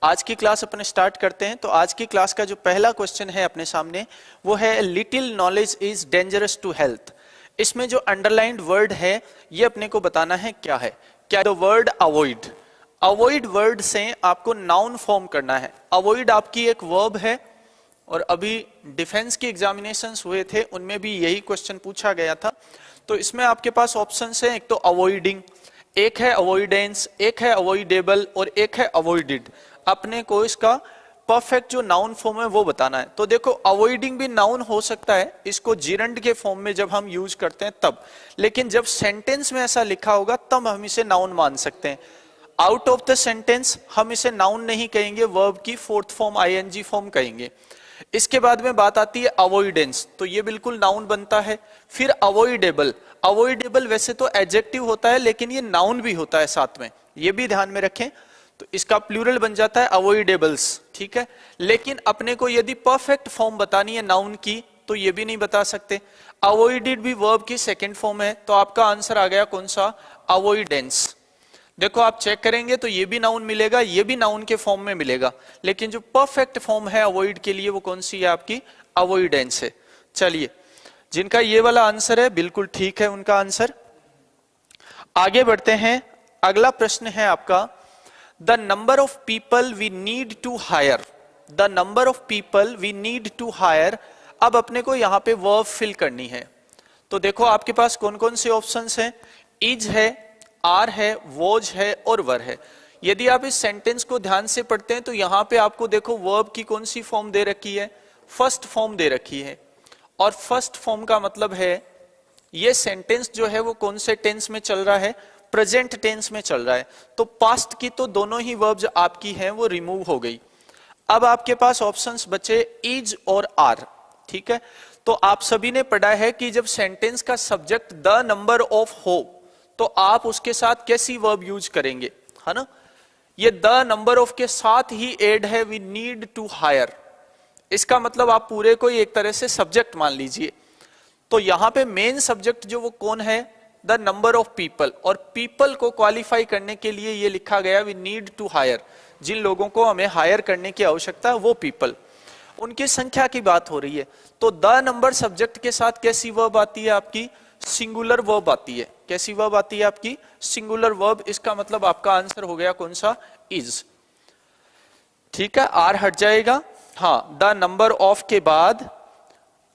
आज की क्लास अपने स्टार्ट करते हैं। तो आज की क्लास का जो पहला क्वेश्चन है अपने सामने वो है little knowledge is dangerous to health. इसमें जो अंडरलाइंड वर्ड है ये अपने को बताना है क्या है। क्या the word avoid. Avoid word से आपको नाउन फॉर्म करना है। अवॉइड आपकी एक वर्ब है और अभी डिफेंस के एग्जामिनेशंस हुए थे उनमें भी यही क्वेश्चन पूछा गया था। तो इसमें आपके पास ऑप्शंस हैं, एक तो अवॉइडिंग, एक है अवॉइडेंस, एक है अवॉइडेबल और एक है अवॉइडेड। अपने को इसका परफेक्ट जो नाउन फॉर्म है वो बताना है। तो देखो अवॉइडिंग भी नाउन हो सकता है इसको जीरंड के फॉर्म में जब हम यूज करते हैं तब, लेकिन जब सेंटेंस में ऐसा लिखा होगा तब हम इसे नाउन मान सकते हैं। आउट ऑफ द सेंटेंस हम इसे नाउन नहीं कहेंगे, वर्ब की फोर्थ फॉर्म आईएनजी फॉर्म कहेंगे। इसके बाद में बात आती है अवॉइडेंस, तो ये बिल्कुल नाउन बनता है। फिर अवॉइडेबल, अवॉइडेबल वैसे तो एडजेक्टिव होता है लेकिन ये नाउन भी होता है साथ में, ये भी ध्यान में रखें। तो इसका प्लूरल बन जाता है अवॉइडेबल्स, ठीक है। लेकिन अपने को यदि परफेक्ट फॉर्म बतानी है नाउन की तो ये भी नहीं बता सकते। अवॉइडेड भी वर्ब की सेकंड फॉर्म है, तो आपका आंसर आ गया कौन सा, अवॉइडेंस। देखो आप चेक करेंगे तो ये भी नाउन मिलेगा, ये भी नाउन के फॉर्म में मिलेगा, लेकिन जो परफेक्ट फॉर्म है अवॉइड के लिए वो कौन सी है, आपकी अवॉइडेंस है। चलिए, जिनका ये वाला आंसर है बिल्कुल ठीक है उनका आंसर। आगे बढ़ते हैं। अगला प्रश्न है आपका, the number of people we need to hire. The number of people we need to hire. अब अपने को यहां पे वर्ब फिल करनी है। तो देखो आपके पास कौन कौन से ऑप्शंस हैं, इज है, आर है, वॉज है और वर है। यदि आप इस सेंटेंस को ध्यान से पढ़ते हैं तो यहां पे आपको देखो वर्ब की कौन सी फॉर्म दे रखी है, फर्स्ट फॉर्म दे रखी है। और फर्स्ट फॉर्म का मतलब है ये सेंटेंस जो है वो कौन से टेंस में चल रहा है, प्रेजेंट टेंस में चल रहा है। तो पास्ट की तो दोनों ही वर्ब्स आपकी हैं वो रिमूव हो गई। अब आपके पास ऑप्शंस बचे इज और आर, ठीक है। तो आप सभी ने पढ़ा है कि जब सेंटेंस का सब्जेक्ट द नंबर ऑफ हो तो आप उसके साथ कैसी वर्ब यूज करेंगे, है ना। ये द नंबर ऑफ के साथ ही एड है वी नीड टू हायर। इसका मतलब आप पूरे को एक तरह से सब्जेक्ट मान लीजिए। तो यहां पे मेन सब्जेक्ट जो वो कौन है, द नंबर ऑफ पीपल। और पीपल को क्वालिफाई करने के लिए ये लिखा गया वी नीड टू हायर। जिन लोगों को हमें हायर करने की आवश्यकता है वो पीपल, उनकी संख्या की बात हो रही है। तो द नंबर सब्जेक्ट के साथ कैसी वर्ब आती है, आपकी सिंगुलर वर्ब आती है। कैसी वर्ब आती है, आपकी सिंगुलर वर्ब। इसका मतलब आपका आंसर हो गया कौन सा, इज, ठीक है। आर हट जाएगा। हाँ, द नंबर ऑफ के बाद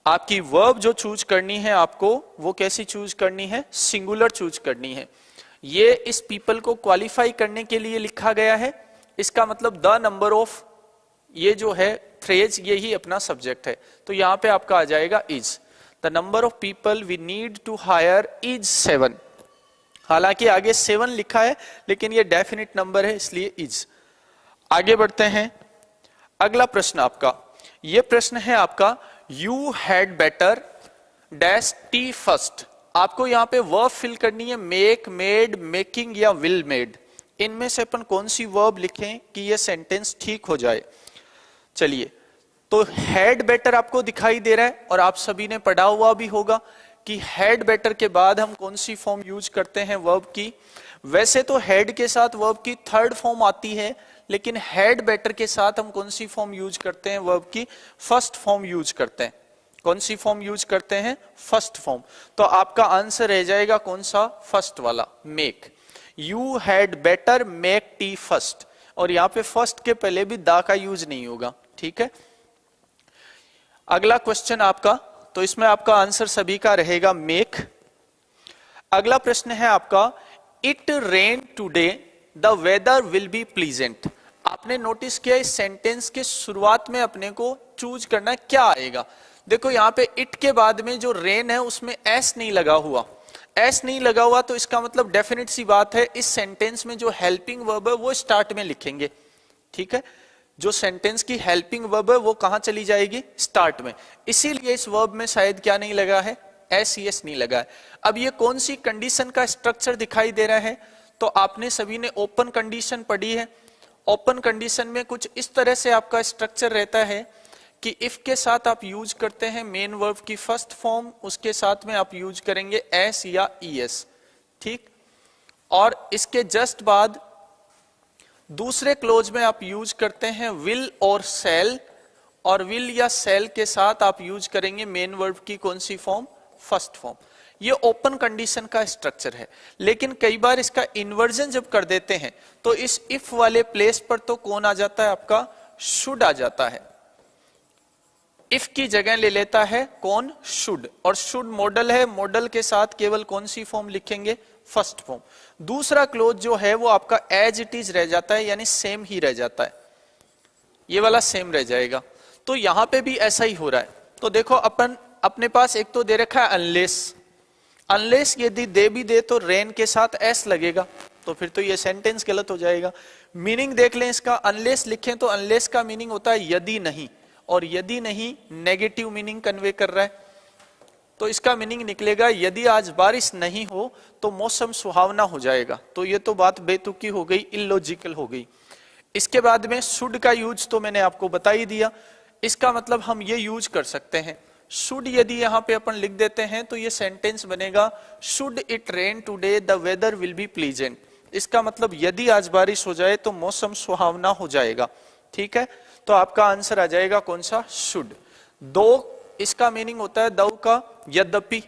आपकी वर्ब जो चूज करनी है आपको वो कैसी चूज करनी है, सिंगुलर चूज करनी है। ये इस पीपल को क्वालिफाई करने के लिए लिखा गया है। इसका मतलब द नंबर ऑफ ये जो है फ्रेज यही अपना सब्जेक्ट है। तो यहां पे आपका आ जाएगा is. The number of people we need to hire is 7। हालांकि आगे 7 लिखा है लेकिन ये डेफिनेट नंबर है इसलिए इज। आगे बढ़ते हैं। अगला प्रश्न आपका, ये प्रश्न है आपका, you had better dash T first. आपको यहां पे वर्ब फिल करनी है, मेक, मेड, मेकिंग या विल मेड। इनमें से अपन कौन सी वर्ब लिखें कि ये सेंटेंस ठीक हो जाए। चलिए, तो हैड बेटर आपको दिखाई दे रहा है और आप सभी ने पढ़ा हुआ भी होगा कि हैड बेटर के बाद हम कौन सी फॉर्म यूज करते हैं वर्ब की। वैसे तो हैड के साथ वर्ब की थर्ड फॉर्म आती है, लेकिन हैड बेटर के साथ हम कौन सी फॉर्म यूज करते हैं, वर्ब की फर्स्ट फॉर्म यूज करते हैं। कौन सी फॉर्म यूज करते हैं, फर्स्ट फॉर्म। तो आपका आंसर रह जाएगा कौन सा, फर्स्ट वाला, make. You had better make tea first. और यहां पे फर्स्ट के पहले भी दा का यूज नहीं होगा, ठीक है। अगला क्वेश्चन आपका, तो इसमें आपका आंसर सभी का रहेगा मेक। अगला प्रश्न है आपका, it rain today the weather will be pleasant. आपने नोटिस किया इस सेंटेंस के शुरुआत में अपने को चूज करना है क्या आएगा। देखो यहां पे इट के बाद में जो रेन है उसमें एस नहीं लगा हुआ। एस नहीं लगा हुआ तो इसका मतलब डेफिनेट सी बात है इस सेंटेंस में जो हेल्पिंग वर्ब है वो स्टार्ट में लिखेंगे, ठीक है। जो सेंटेंस की हेल्पिंग वर्ब है वो कहां चली जाएगी, स्टार्ट में। इसीलिए इस वर्ब में शायद क्या नहीं लगा है, एस यस नहीं लगा है। अब ये कौन सी कंडीशन का स्ट्रक्चर दिखाई दे रहा है, तो आपने सभी ने ओपन कंडीशन पढ़ी है। ओपन कंडीशन में कुछ इस तरह से आपका स्ट्रक्चर रहता है कि इफ के साथ आप यूज करते हैं मेन वर्ब की फर्स्ट फॉर्म, उसके साथ में आप यूज करेंगे एस या ईएस, ठीक। और इसके जस्ट बाद दूसरे क्लोज में आप यूज करते हैं विल और सेल, और विल या सेल के साथ आप यूज करेंगे मेन वर्ब की कौन सी फॉर्म, फर्स्ट फॉर्म। ये ओपन कंडीशन का स्ट्रक्चर है, लेकिन कई बार इसका इन्वर्जन जब कर देते हैं तो इस इफ वाले प्लेस पर तो कौन आ जाता है, आपका शुड आ जाता है। इफ की जगह ले लेता है कौन, शुड, और शुड मॉडल है, मॉडल के साथ केवल कौन सी फॉर्म लिखेंगे, फर्स्ट फॉर्म। दूसरा क्लोज जो है वो आपका एज इट इज रह जाता है, यानी सेम ही रह जाता है, ये वाला सेम रह जाएगा। तो यहां पे भी ऐसा ही हो रहा है। तो देखो अपन अपने पास एक तो दे रखा है अनलेस, अनलेस यदि दे भी दे तो रेन के साथ एस लगेगा, तो फिर तो ये सेंटेंस गलत हो जाएगा। मीनिंग देख लें इसका, अनलेस लिखें तो अनलेस का मीनिंग होता है यदि नहीं, और यदि नहीं नेगेटिव मीनिंग कन्वे कर रहा है, तो इसका मीनिंग निकलेगा यदि आज बारिश नहीं हो तो मौसम सुहावना हो जाएगा। तो ये तो बात बेतुकी हो गई, इलॉजिकल हो गई। इसके बाद में शुड का यूज तो मैंने आपको बता ही दिया। इसका मतलब हम ये यूज कर सकते हैं, शुड यदि यहां पे अपन लिख देते हैं तो ये सेंटेंस बनेगा should it rain today the weather will be pleasant. इसका मतलब यदि आज बारिश हो जाए तो मौसम सुहावना हो जाएगा। ठीक है, तो आपका आंसर आ जाएगा कौन सा, शुड। दो इसका मीनिंग होता है दो का यद्यपि,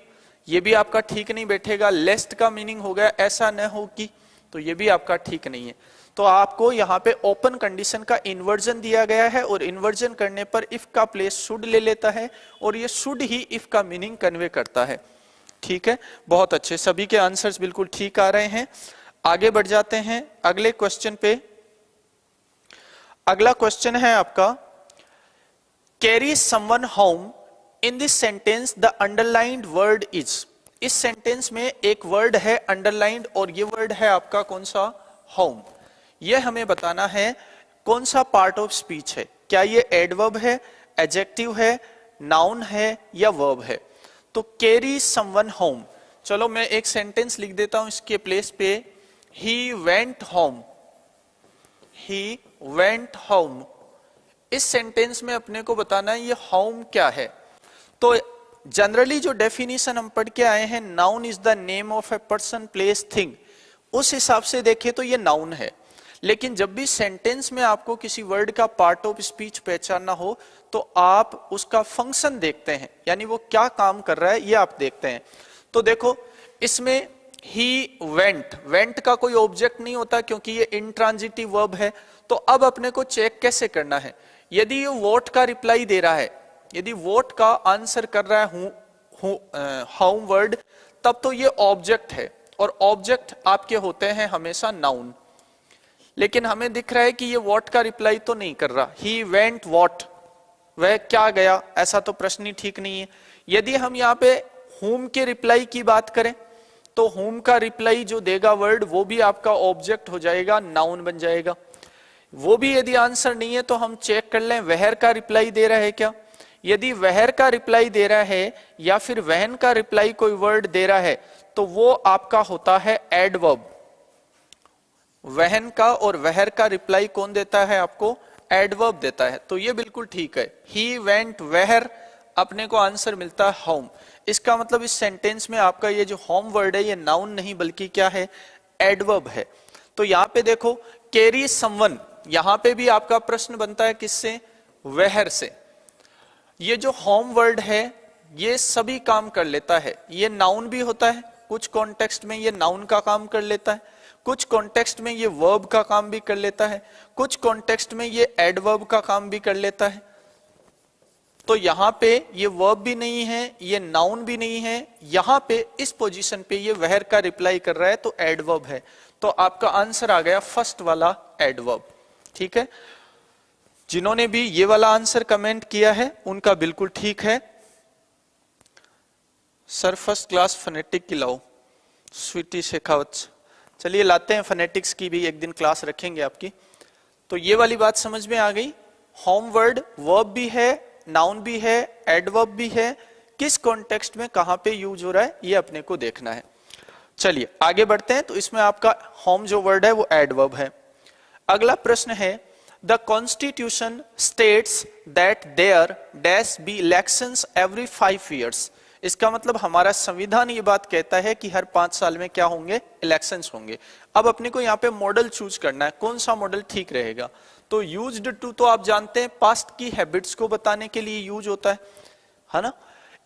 ये भी आपका ठीक नहीं बैठेगा। लेस्ट का मीनिंग हो गया ऐसा न हो कि, तो ये भी आपका ठीक नहीं है। तो आपको यहाँ पे ओपन कंडीशन का इन्वर्जन दिया गया है, और इन्वर्जन करने पर इफ का प्लेस शुड ले लेता है, और ये शुड ही इफ का मीनिंग कन्वे करता है। ठीक है, बहुत अच्छे, सभी के आंसर्स बिल्कुल ठीक आ रहे हैं। आगे बढ़ जाते हैं अगले क्वेश्चन पे। अगला क्वेश्चन है आपका, carry someone home, in this sentence the underlined word is. इस सेंटेंस में एक वर्ड है अंडरलाइंड, और ये वर्ड है आपका कौन सा, होम। ये हमें बताना है कौन सा पार्ट ऑफ स्पीच है, क्या ये एडवर्ब है, एडजेक्टिव है, नाउन है या वर्ब है। तो कैरी समवन होम, चलो मैं एक सेंटेंस लिख देता हूं इसके प्लेस पे, he went home, he went home. इस सेंटेंस में अपने को बताना है ये होम क्या है। तो जनरली जो डेफिनेशन हम पढ़ के आए हैं, noun is the name of a person place thing, उस हिसाब से देखें तो ये नाउन है। लेकिन जब भी सेंटेंस में आपको किसी वर्ड का पार्ट ऑफ स्पीच पहचानना हो तो आप उसका फंक्शन देखते हैं, यानी वो क्या काम कर रहा है ये आप देखते हैं। तो देखो इसमें ही वेंट, वेंट का कोई ऑब्जेक्ट नहीं होता क्योंकि ये इंट्रांजिटिव वर्ब है। तो अब अपने को चेक कैसे करना है, यदि ये वोट का रिप्लाई दे रहा है, यदि वोट का आंसर कर रहा है होम वर्ड, तब तो ये ऑब्जेक्ट है, और ऑब्जेक्ट आपके होते हैं हमेशा नाउन। लेकिन हमें दिख रहा है कि ये वॉट का रिप्लाई तो नहीं कर रहा, ही वेंट वॉट, वह क्या गया, ऐसा तो प्रश्न ही ठीक नहीं है। यदि हम यहाँ पे होम के रिप्लाई की बात करें तो होम का रिप्लाई जो देगा वर्ड वो भी आपका ऑब्जेक्ट हो जाएगा, नाउन बन जाएगा। वो भी यदि आंसर नहीं है तो हम चेक कर लें वेयर का रिप्लाई दे रहा है क्या। यदि वेयर का रिप्लाई दे रहा है या फिर वहन का रिप्लाई कोई वर्ड दे रहा है तो वो आपका होता है एडवर्ब। वहन का और वेयर का रिप्लाई कौन देता है आपको, एडवर्ब देता है। तो ये बिल्कुल ठीक है, ही वेंट वेयर, अपने को आंसर मिलता है होम। इसका मतलब इस सेंटेंस में आपका ये जो होम वर्ड है ये नाउन नहीं बल्कि क्या है, एडवर्ब है। तो यहाँ पे देखो कैरी समवन, यहाँ पे भी आपका प्रश्न बनता है किससे, वेयर से। ये जो होम वर्ड है ये सभी काम कर लेता है, ये नाउन भी होता है, कुछ कॉन्टेक्स्ट में ये नाउन का काम कर लेता है, कुछ कॉन्टेक्स्ट में ये वर्ब का काम भी कर लेता है, कुछ कॉन्टेक्स्ट में ये एडवर्ब का काम भी कर लेता है। तो यहां पे ये वर्ब भी नहीं है, ये नाउन भी नहीं है, यहां पे इस पोजीशन पे ये वेयर का रिप्लाई कर रहा है तो एडवर्ब है। तो आपका आंसर आ गया फर्स्ट वाला एडवर्ब। ठीक है, जिन्होंने भी ये वाला आंसर कमेंट किया है उनका बिल्कुल ठीक है। सर फर्स्ट क्लास फोनेटिक की लाओ, स्वीटी शेखावत। चलिए लाते हैं, फोनेटिक्स की भी एक दिन क्लास रखेंगे आपकी। तो ये वाली बात समझ में आ गई, होम वर्ड वर्ब भी है, नाउन भी है, एडवर्ब भी है, किस कॉन्टेक्स्ट में कहां पे यूज हो रहा है ये अपने को देखना है। चलिए आगे बढ़ते हैं। तो इसमें आपका होम जो वर्ड है वो एडवर्ब है। अगला प्रश्न है, the constitution states that there dash be elections every 5 years। इसका मतलब हमारा संविधान ये बात कहता है कि हर 5 साल में क्या होंगे, इलेक्शंस होंगे। अब अपने को यहाँ पे मॉडल चूज करना है, कौन सा मॉडल ठीक रहेगा। तो यूज्ड टू तो आप जानते हैं पास्ट की हैबिट्स को बताने के लिए यूज होता है ना।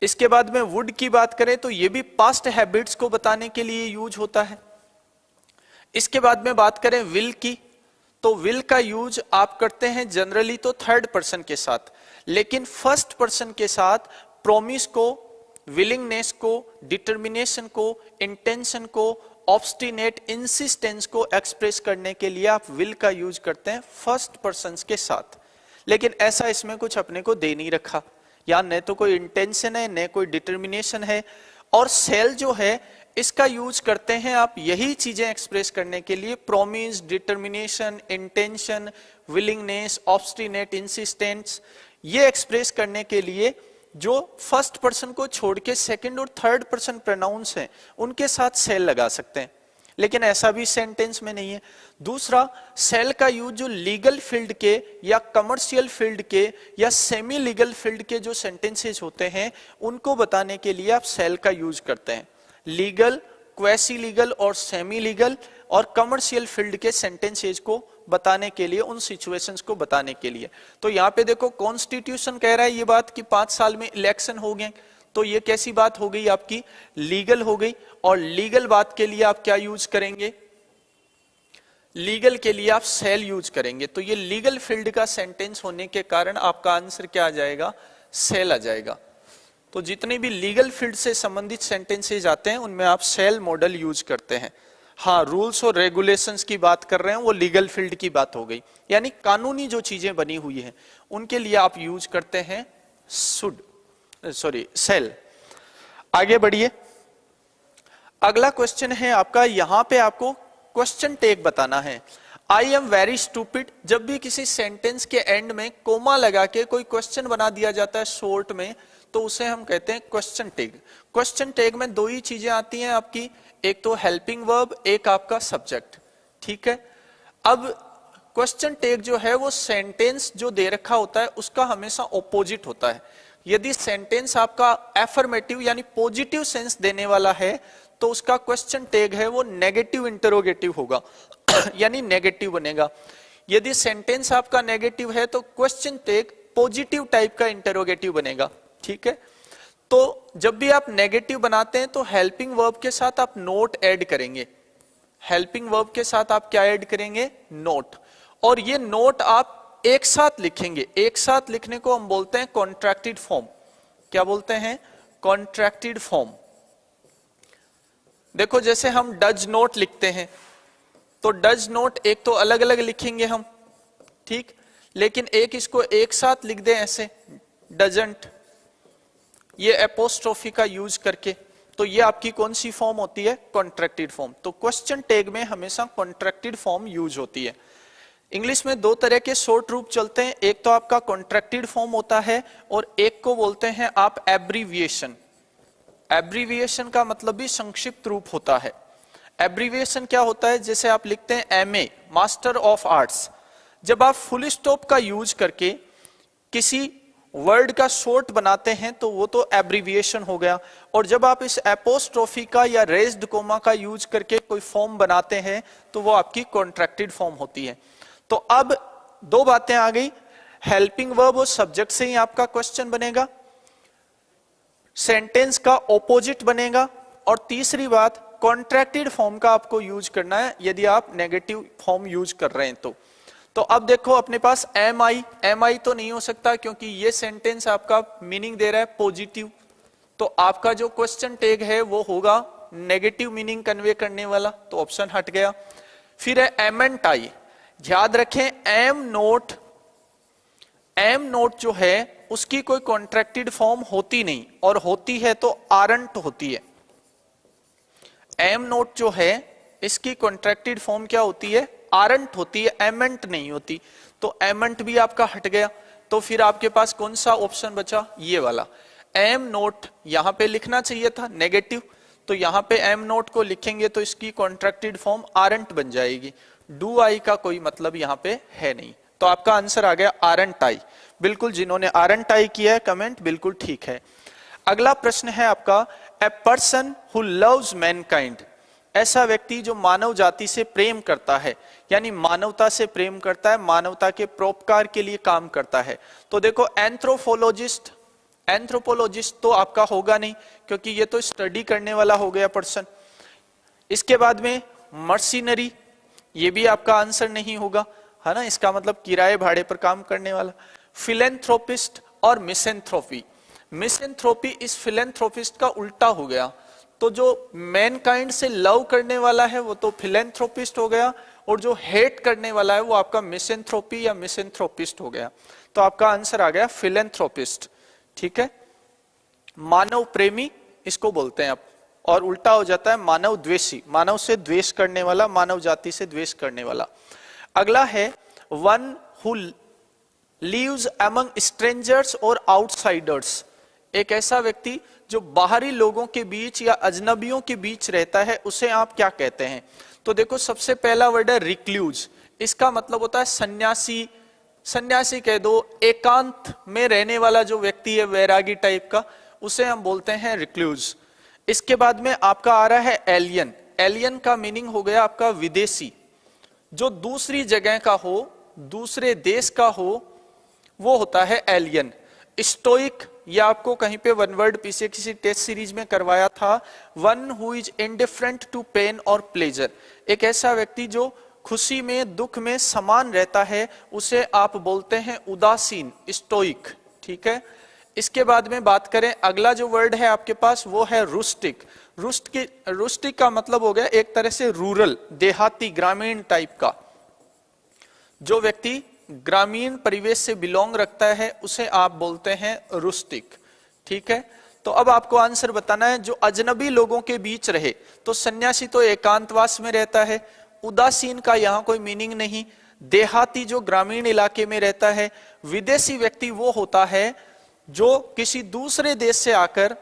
इसके बाद में वुड की बात करें तो ये भी पास्ट हैबिट्स को बताने के लिए यूज होता है। इसके बाद में बात करें विल की, तो विल का यूज आप करते हैं जनरली तो थर्ड पर्सन के साथ, लेकिन फर्स्ट पर्सन के साथ प्रॉमिस को, विलिंगनेस को, डिटर्मिनेशन को, इंटेंशन को, ऑब्स्टिनेट इंसिस्टेंस को एक्सप्रेस करने के लिए आप विल का यूज करते हैं फर्स्ट पर्सन के साथ। लेकिन ऐसा इसमें कुछ अपने को दे नहीं रखा, या न तो कोई इंटेंशन है न कोई डिटर्मिनेशन है। और सेल जो है इसका यूज करते हैं आप यही चीजें एक्सप्रेस करने के लिए, promise, determination, intention, willingness, obstinate insistence, ये एक्सप्रेस करने के लिए जो फर्स्ट पर्सन को छोड़ के सेकंड और थर्ड पर्सन प्रोनाउंस हैं उनके साथ सेल लगा सकते हैं, लेकिन ऐसा भी सेंटेंस में नहीं है। दूसरा, सेल का यूज जो लीगल फील्ड के या कमर्शियल फील्ड के या सेमी लीगल फील्ड के जो सेंटेंसेस होते हैं उनको बताने के लिए आप सेल का यूज करते हैं। लीगल, क्वेसी लीगल और सेमी लीगल और कमर्शियल फील्ड के सेंटेंसेस को बताने के लिए, उन सिचुएशंस को बताने के लिए। तो यहाँ पे देखो कॉन्स्टिट्यूशन कह रहा है ये बात कि 5 साल में इलेक्शन हो गए, तो ये कैसी बात हो गई आपकी, लीगल हो गई। और लीगल बात के लिए आप क्या यूज करेंगे, लीगल के लिए आप सेल यूज करेंगे। तो ये लीगल फील्ड का सेंटेंस होने के कारण आपका आंसर क्या आ जाएगा, सेल आ जाएगा। तो जितने भी लीगल फील्ड से संबंधित सेंटेंसेज आते हैं उनमें आप सेल मॉडल यूज करते हैं। हाँ, रूल्स और रेगुलेशंस की बात कर रहे हैं, वो लीगल फील्ड की बात हो गई, यानी कानूनी जो चीजें बनी हुई हैं उनके लिए आप यूज करते हैं सेल। आगे बढ़िए, अगला क्वेश्चन है आपका, यहां पे आपको क्वेश्चन टैग बताना है। आई एम वेरी स्टूपिड, जब भी किसी सेंटेंस के एंड में कोमा लगा के कोई क्वेश्चन बना दिया जाता है शॉर्ट में, तो उसे हम कहते हैं क्वेश्चन टैग। क्वेश्चन टैग में दो ही चीजें आती हैं आपकी, एक तो हेल्पिंग वर्ब, एक आपका सब्जेक्ट, ठीक है। अब क्वेश्चन टैग जो है वो सेंटेंस जो दे रखा होता है उसका हमेशा ऑपोजिट होता है। यदि सेंटेंस आपका एफर्मेटिव यानी पॉजिटिव सेंस देने वाला है तो उसका क्वेश्चन टैग है वो नेगेटिव इंटरोगेटिव होगा यानी नेगेटिव बनेगा। यदि सेंटेंस आपका नेगेटिव है तो क्वेश्चन टैग पॉजिटिव टाइप का इंटरोगेटिव बनेगा, ठीक है। तो जब भी आप नेगेटिव बनाते हैं तो हेल्पिंग वर्ब के साथ आप नोट ऐड करेंगे। हेल्पिंग वर्ब के साथ आप क्या ऐड करेंगे, नोट। और ये नोट आप एक साथ लिखेंगे। एक साथ लिखने को हम बोलते हैं कॉन्ट्रैक्टेड फॉर्म। क्या बोलते हैं, कॉन्ट्रैक्टेड फॉर्म। देखो जैसे हम डज नोट लिखते हैं तो डज नोट एक तो अलग अलग लिखेंगे हम, ठीक, लेकिन एक इसको एक साथ लिख दें ऐसे, डजंट, ये एपोस्ट्रोफी का यूज करके, तो ये आपकी कौन सी फॉर्म होती है, कॉन्ट्रैक्टेड फॉर्म। तो क्वेश्चन टैग में हमेशा कॉन्ट्रैक्टेड फॉर्म यूज होती है। इंग्लिश में दो तरह के शॉर्ट रूप चलते हैं, एक तो आपका कॉन्ट्रैक्टेड फॉर्म होता है और एक को बोलते हैं आप एब्रीविएशन। एब्रीविएशन का मतलब भी संक्षिप्त रूप होता है। एब्रीविएशन क्या होता है, जैसे आप लिखते हैं एमए, मास्टर ऑफ आर्ट्स, जब आप फुल स्टॉप का यूज करके किसी वर्ड का शॉर्ट बनाते हैं तो वो तो एब्रीविएशन हो गया। और जब आप इस एपोस्ट्रोफी का या रेज्ड कोमा का यूज करके कोई फॉर्म बनाते हैं तो वो आपकी कॉन्ट्रैक्टेड फॉर्म होती है। तो अब दो बातें आ गई, हेल्पिंग वर्ब और सब्जेक्ट से ही आपका क्वेश्चन बनेगा, सेंटेंस का ऑपोजिट बनेगा, और तीसरी बात कॉन्ट्रैक्टेड फॉर्म का आपको यूज करना है यदि आप नेगेटिव फॉर्म यूज कर रहे हैं तो अब देखो अपने पास एम आई तो नहीं हो सकता क्योंकि ये सेंटेंस आपका मीनिंग दे रहा है पॉजिटिव, तो आपका जो क्वेश्चन टैग है वो होगा नेगेटिव मीनिंग कन्वे करने वाला, तो ऑप्शन हट गया। फिर है एम एंड टाई, याद रखें एम नोट जो है उसकी कोई कॉन्ट्रैक्टेड फॉर्म होती नहीं, और होती है तो आरंट होती है। एम नोट जो है इसकी कॉन्ट्रैक्टेड फॉर्म क्या होती है, आरंट होती है, एमेंट नहीं होती। तो एमेंट भी आपका हट गया, तो फिर आपके पास कौन सा ऑप्शन बचा, ये वाला। एम नोट यहां पे लिखना चाहिए था नेगेटिव, तो यहां पे एम नोट को लिखेंगे तो इसकी कॉन्ट्रैक्टेड फॉर्म आरंट बन जाएगी। डू आई का कोई मतलब यहां पे है नहीं, तो आपका आंसर आ गया आरंट आई। बिल्कुल, जिन्होंने आरंट आई किया है कमेंट बिल्कुल ठीक है। अगला प्रश्न है आपका, a person who loves Mankind, ऐसा व्यक्ति जो मानव जाति से प्रेम करता है, यानी मानवता से प्रेम करता है, मानवता के परोपकार के लिए काम करता है। तो देखो एंथ्रोपोलॉजिस्ट, एंथ्रोपोलॉजिस्ट तो आपका होगा नहीं क्योंकि ये तो स्टडी करने वाला हो गया पर्सन। इसके बाद में मर्सिनरी, ये भी आपका आंसर नहीं होगा, है ना, इसका मतलब किराए भाड़े पर काम करने वाला। फिलेंथ्रोपिस्ट और मिसेंथ्रोपी, मिसेंथ्रोपी इस फिलेंथ्रोपिस्ट का उल्टा हो गया। तो जो मैनकाइंड से लव करने वाला है वो तो फिलेंथ्रोपिस्ट हो गया, और जो हेट करने वाला है वो आपका मिसेंथ्रोपी या मिसेंथ्रोपिस्ट हो गया। तो आपका आंसर आ गया फिलेंथ्रोपिस्ट। ठीक है, मानव प्रेमी इसको बोलते हैं आप, और उल्टा हो जाता है मानव द्वेषी, मानव से द्वेष करने वाला, मानव जाति से द्वेष करने वाला। अगला है one who lives among strangers और आउटसाइडर्स, एक ऐसा व्यक्ति जो बाहरी लोगों के बीच या अजनबियों के बीच रहता है, उसे आप क्या कहते हैं? तो देखो सबसे पहला वर्ड है रिक्लूज, इसका मतलब होता है सन्यासी, सन्यासी कह दो, एकांत में रहने वाला जो व्यक्ति है, वैरागी टाइप का, उसे हम बोलते हैं रिक्लूज। इसके बाद में आपका आ रहा है एलियन, एलियन का मीनिंग हो गया आपका विदेशी, जो दूसरी जगह का हो, दूसरे देश का हो, वो होता है एलियन। स्टोइक, या आपको कहीं पे वन वर्ड पीछे किसी टेस्ट सीरीज में करवाया था, one who is indifferent to pain और प्लेजर, एक ऐसा व्यक्ति जो खुशी में दुख में समान रहता है, उसे आप बोलते हैं उदासीन, स्टोइक। ठीक है, इसके बाद में बात करें, अगला जो वर्ड है आपके पास वो है रुस्टिक। रुस्टिक का मतलब हो गया एक तरह से रूरल, देहाती, ग्रामीण टाइप का, जो व्यक्ति ग्रामीण परिवेश से बिलोंग रखता है उसे आप बोलते हैं रुस्टिक। ठीक है, तो अब आपको आंसर बताना है, जो अजनबी लोगों के बीच रहे, तो सन्यासी तो एकांतवास में रहता है, उदासीन का यहाँ कोई मीनिंग नहीं, देहाती जो ग्रामीण इलाके में रहता है, विदेशी व्यक्ति वो होता है जो किसी दूसरे देश से आकर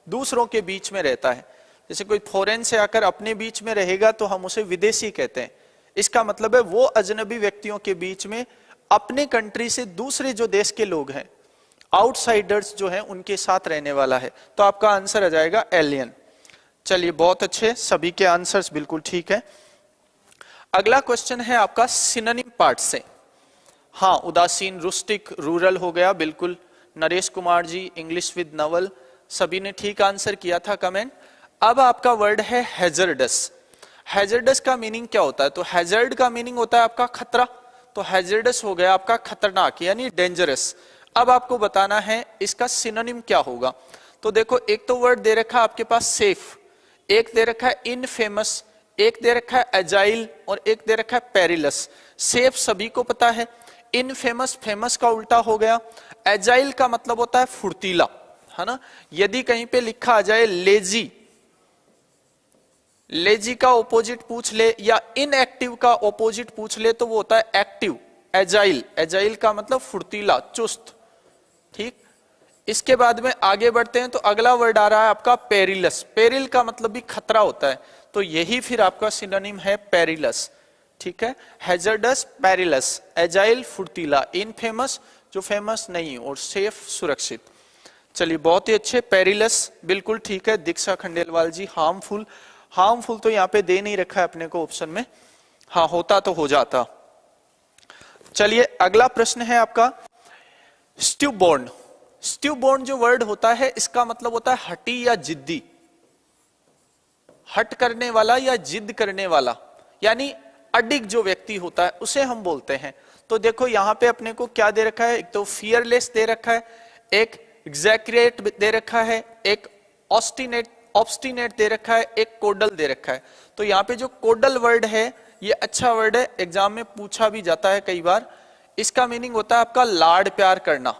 दूसरों के बीच में रहता है। जैसे कोई फॉरेन से आकर अपने बीच में रहेगा तो हम उसे विदेशी कहते हैं। इसका मतलब है वो अजनबी व्यक्तियों के बीच में अपने कंट्री से दूसरे जो देश के लोग हैं, आउटसाइडर्स जो हैं, उनके साथ रहने वाला है। तो आपका आंसर आ जाएगा एलियन। चलिए बहुत अच्छे, सभी के आंसर्स बिल्कुल ठीक है। अगला क्वेश्चन है आपका सिनोनिम पार्ट से। हाँ, उदासीन, रुस्टिक, रूरल हो गया, बिल्कुल। नरेश कुमार जी, इंग्लिश विद नवल, सभी ने ठीक आंसर किया था कमेंट। अब आपका वर्ड है हैजर्डस। हैजर्डस का मीनिंग क्या होता है? तो हैजर्ड का मीनिंग होता है आपका खतरा, तो हैजर्डस हो गया आपका खतरनाक यानी डेंजरस। अब आपको बताना है इसका सिनोनिम क्या होगा। तो देखो, एक तो वर्ड दे रखा है आपके पास सेफ, एक दे रखा है इनफेमस, एक दे रखा है एजाइल, और एक दे रखा है पेरिलस। सेफ सभी को पता है, इनफेमस फेमस का उल्टा हो गया, एजाइल का मतलब होता है फुर्तीला, है ना। यदि कहीं पे लिखा आ जाए लेजी, लेजी का ऑपोजिट पूछ ले, या इनएक्टिव का ऑपोजिट पूछ ले, तो वो होता है एक्टिव, एजाइल। एजाइल का मतलब फुर्तीला, चुस्त। ठीक, इसके बाद में आगे बढ़ते हैं तो अगला वर्ड आ रहा है आपका पेरिलस। पेरिल का मतलब भी खतरा होता है, तो यही फिर आपका सिनोनिम है पेरिलस। ठीक है, हैजर्डस, पेरिलस, एजाइल फुर्तीला, इनफेमस जो फेमस नहीं, और सेफ सुरक्षित। चलिए बहुत ही अच्छे, पेरिलस बिल्कुल ठीक है। दीक्षा खंडेलवाल जी, हार्मफुल, हार्मफुल तो यहाँ पे दे नहीं रखा है अपने को ऑप्शन में, हाँ होता तो हो जाता। चलिए अगला प्रश्न है आपका स्ट्यूबोर्न। स्ट्यूबोर्न जो वर्ड होता है इसका मतलब होता है हठी या जिद्दी, हट करने वाला या जिद करने वाला, यानी अडिग जो व्यक्ति होता है उसे हम बोलते हैं। तो देखो यहाँ पे अपने को क्या दे रखा है, एक तो फियरलेस दे रखा है, एक एग्जैक्रेट दे रखा है, एक ऑब्स्टिनेट दे रखा है, एक कोडल दे रखा है। तो यहाँ पे जो कोडल वर्ड है ये अच्छा वर्ड है, एग्जाम में पूछा भी जाता है कई बार। इसका मीनिंग होता है आपका लाड प्यार करना,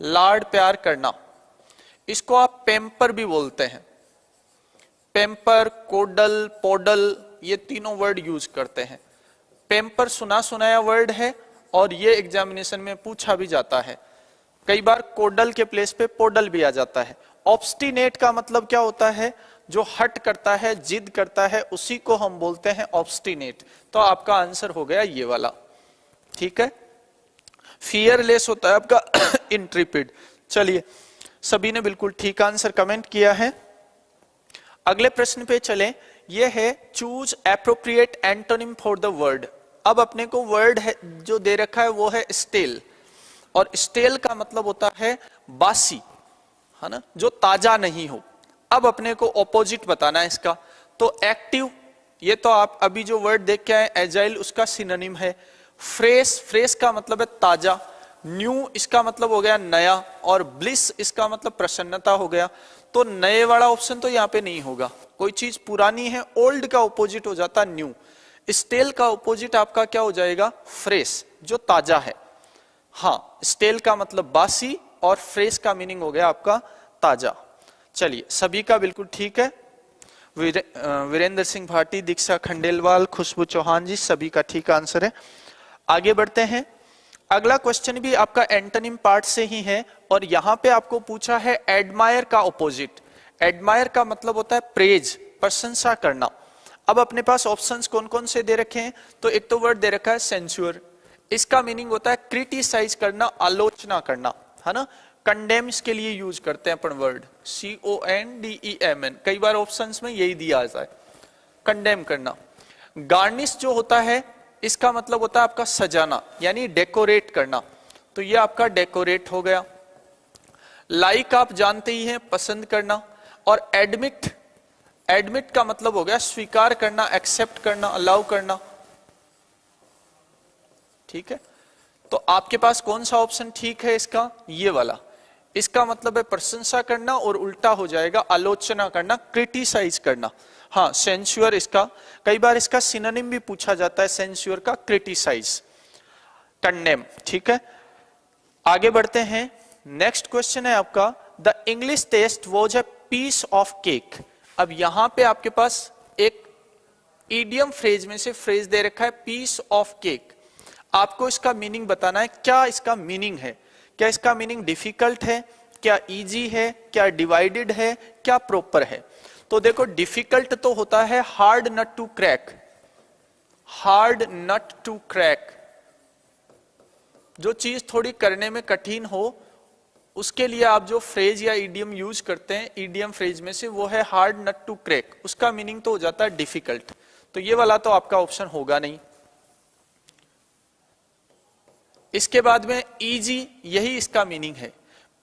लाड प्यार करना। इसको आप पेम्पर भी बोलते हैं, पेम्पर, कोडल, पोडल, ये तीनों वर्ड यूज करते हैं। पेम्पर सुना सुनाया वर्ड है और ये एग्जामिनेशन में पूछा भी जाता है। कई बार कोडल के प्लेस पे पोडल भी आ जाता है। ऑब्स्टिनेट का मतलब क्या होता है? जो हट करता है, जिद करता है, उसी को हम बोलते हैं ऑब्स्टिनेट। तो आपका आंसर हो गया ये वाला। ठीक है, फियरलेस होता है आपका इंट्रिपिड। चलिए सभी ने बिल्कुल ठीक आंसर कमेंट किया है। अगले प्रश्न पे चलें, यह है choose appropriate antonym for the word. अब अपने को वर्ड है जो दे रखा है वो है स्टेल, और स्टेल का मतलब होता है बासी, है ना, जो ताजा नहीं हो। अब अपने को ऑपोजिट बताना है इसका, तो एक्टिव, ये तो आप अभी जो वर्ड देख के आए एजाइल, उसका सिनोनिम है। फ्रेश, फ्रेश का मतलब है ताजा। न्यू इसका मतलब हो गया नया, और ब्लिस इसका मतलब प्रसन्नता हो गया। तो नए वाला ऑप्शन तो यहाँ पे नहीं होगा, कोई चीज पुरानी है, ओल्ड का ऑपोजिट हो जाता न्यू। स्टेल का ऑपोजिट आपका क्या हो जाएगा, फ्रेश, जो ताजा है। हाँ, स्टेल का मतलब बासी और फ्रेश का मीनिंग हो गया आपका ताजा। चलिए, सभी का बिल्कुल ठीक है। वीरेंद्र सिंह भाटी, दीक्षा खंडेलवाल, खुशबू चौहान जी, सभी का ठीक आंसर है। आगे बढ़ते हैं। अगला क्वेश्चन भी आपका एंटोनिम पार्ट से ही है, और यहां पे आपको पूछा है एडमायर का ऑपोजिट। एडमायर का मतलब होता है प्रेज, प्रशंसा करना। अब अपने पास ऑप्शंस कौन कौन से दे रखे हैं, तो एक तो वर्ड दे रखा है सेंस्योर, इसका मीनिंग होता है क्रिटिसाइज करना, आलोचना करना, है ना। कंडेम्स के लिए यूज करते हैं अपन वर्ड, CONDEMN, कई बार ऑप्शंस में यही दिया जाता है, कंडेम करना। गार्निश जो होता है, इसका मतलब होता है आपका सजाना, यानी डेकोरेट करना, तो ये आपका डेकोरेट हो गया। लाइक आप जानते ही हैं, पसंद करना। और एडमिट, एडमिट का मतलब हो गया स्वीकार करना, एक्सेप्ट करना, अलाउ करना। ठीक है, तो आपके पास कौन सा ऑप्शन ठीक है इसका, ये वाला। इसका मतलब है प्रशंसा करना, और उल्टा हो जाएगा आलोचना करना, क्रिटिसाइज करना। हाँ, सेंस्योर, इसका कई बार इसका सिनोनिम भी पूछा जाता है सेंस्योर का, क्रिटिसाइज, कंडेम। ठीक है, आगे बढ़ते हैं। नेक्स्ट क्वेश्चन है आपका, the English test was a piece of cake. अब यहां पे आपके पास एक इडियम फ्रेज में से फ्रेज दे रखा है पीस ऑफ केक। आपको इसका मीनिंग बताना है, क्या इसका मीनिंग है, क्या इसका मीनिंग डिफिकल्ट है, क्या इजी है, क्या डिवाइडेड है, क्या प्रॉपर है। तो देखो, डिफिकल्ट तो होता है hard nut to crack, hard nut to crack, जो चीज थोड़ी करने में कठिन हो उसके लिए आप जो फ्रेज या इडियम यूज करते हैं, इडियम फ्रेज में से वो है हार्ड नट टू क्रैक, उसका मीनिंग तो हो जाता है डिफिकल्ट। तो ये वाला तो आपका ऑप्शन होगा नहीं। इसके बाद में इजी, यही इसका मीनिंग है।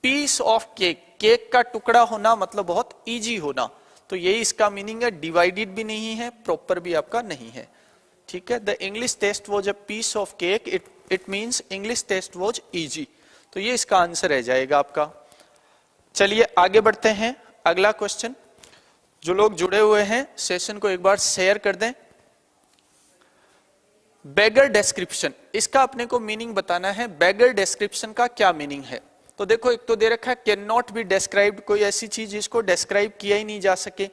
पीस ऑफ केक, केक का टुकड़ा होना मतलब बहुत इजी होना, तो यही इसका मीनिंग है। डिवाइडेड भी नहीं है, प्रॉपर भी आपका नहीं है। ठीक है, the English test was a piece of cake, it means English test was easy, तो ये इसका आंसर रह जाएगा आपका। चलिए आगे बढ़ते हैं। अगला क्वेश्चन, जो लोग जुड़े हुए हैं सेशन को एक बार शेयर कर दें। बेगर डिस्क्रिप्शन, इसका अपने को मीनिंग बताना है। बेगर डिस्क्रिप्शन का क्या मीनिंग है, तो देखो, एक तो दे रखा है कैन नॉट बी डिस्क्राइब्ड, कोई ऐसी चीज जिसको डिस्क्राइब किया ही नहीं जा सके।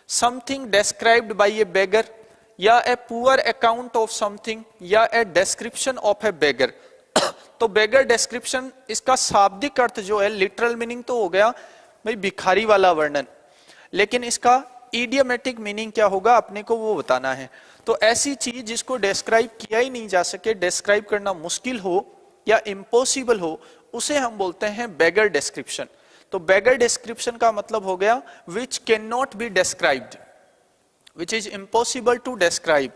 समथिंग डिस्क्राइब्ड बाय ए बेगर, या a poor account of something, या ए डिस्क्रिप्शन ऑफ ए बेगर। तो बेगर डिस्क्रिप्शन, इसका शाब्दिक अर्थ जो है, लिटरल मीनिंग तो हो गया भाई भिखारी वाला वर्णन, लेकिन इसका इडियमेटिक मीनिंग क्या होगा अपने को वो बताना है। तो ऐसी चीज जिसको डिस्क्राइब किया ही नहीं जा सके, डिस्क्राइब करना मुश्किल हो या इम्पॉसिबल हो, उसे हम बोलते हैं बेगर डिस्क्रिप्शन। तो बेगर डिस्क्रिप्शन का मतलब हो गया which can not be described, which is impossible to describe,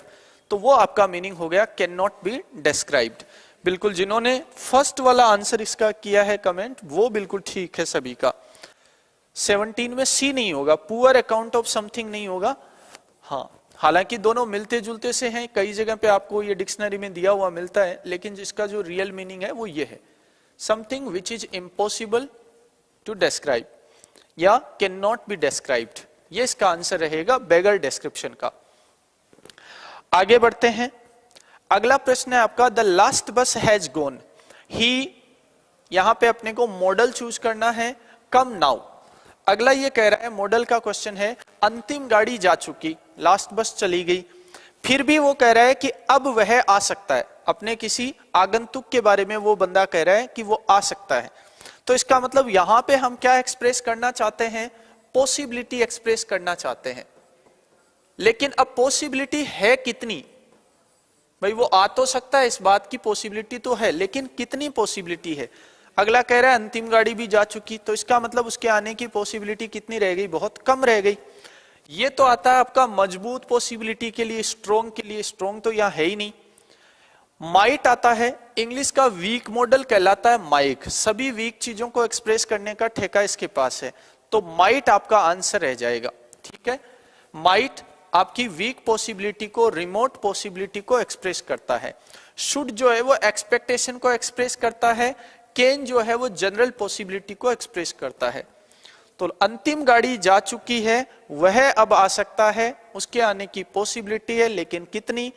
तो वो आपका मीनिंग हो गया कैन नॉट बी डिस्क्राइब्ड। बिल्कुल, जिन्होंने फर्स्ट वाला आंसर इसका किया है कमेंट, वो बिल्कुल ठीक है सभी का। 17 में सी नहीं होगा, पुअर अकाउंट ऑफ समथिंग नहीं होगा। हाँ, हालांकि दोनों मिलते जुलते से हैं, कई जगह पे आपको ये डिक्शनरी में दिया हुआ मिलता है, लेकिन जिसका जो रियल मीनिंग है वो ये है, something which is impossible to describe या कैन नॉट बी डिस्क्राइब्ड, ये इसका आंसर रहेगा बेगर डिस्क्रिप्शन का। आगे बढ़ते हैं। अगला प्रश्न है आपका, द लास्ट बस हैज गॉन। ही, यहां पे अपने को मॉडल चूज करना है, कम नाउ। अगला ये कह रहा है, मॉडल का क्वेश्चन है, अंतिम गाड़ी जा चुकी, लास्ट बस चली गई, फिर भी वो कह रहा है कि अब वह आ सकता है। अपने किसी आगंतुक के बारे में वो बंदा कह रहा है कि वो आ सकता है। तो इसका मतलब यहां पे हम क्या एक्सप्रेस करना चाहते हैं, पॉसिबिलिटी एक्सप्रेस करना चाहते हैं। लेकिन अब पॉसिबिलिटी है कितनी, भाई वो आ तो सकता है, इस बात की पॉसिबिलिटी तो है, लेकिन कितनी पॉसिबिलिटी है। अगला कह रहा है अंतिम गाड़ी भी जा चुकी, तो इसका मतलब उसके आने की पॉसिबिलिटी कितनी रह गई, बहुत कम रह गई। ये तो आता है आपका मजबूत पॉसिबिलिटी के लिए, स्ट्रोंग के लिए, स्ट्रोंग तो यहां है ही नहीं। माइट आता है, इंग्लिश का वीक मॉडल कहलाता है माइक, सभी वीक चीजों को एक्सप्रेस करने का ठेका इसके पास है, तो माइट आपका आंसर रह जाएगा। ठीक है, माइट आपकी वीक पॉसिबिलिटी को, रिमोट पॉसिबिलिटी को एक्सप्रेस करता है। शुड जो है वो एक्सपेक्टेशन को एक्सप्रेस करता है, कैन जो है वो जनरल पॉसिबिलिटी को एक्सप्रेस करता है। तो अंतिम गाड़ी जा चुकी है, वह अब आ सकता है, उसके आने की पॉसिबिलिटी है, लेकिन कितनी,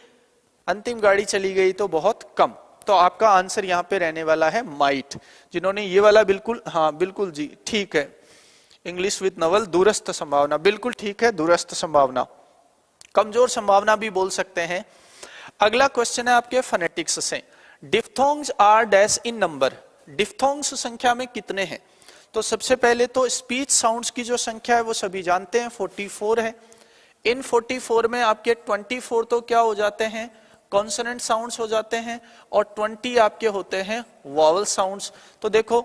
अंतिम गाड़ी चली गई तो बहुत कम। तो आपका आंसर यहां पे रहने वाला है माइट। जिन्होंने ये वाला बिल्कुल, हाँ बिल्कुल जी ठीक है, इंग्लिश विद नवल, दूरस्थ संभावना, बिल्कुल ठीक है, दूरस्थ संभावना, कमजोर संभावना भी बोल सकते हैं। अगला क्वेश्चन है आपके फोनेटिक्स से, diphthongs are dash in number, diphthongs संख्या में कितने हैं। तो सबसे पहले तो स्पीच साउंड्स की जो संख्या है वो सभी जानते हैं 44 है। इन 44 में आपके 24 तो क्या हो जाते हैं, कॉन्सोनेंट साउंड्स हो जाते हैं, और 20 आपके होते हैं वॉवल साउंड्स। तो देखो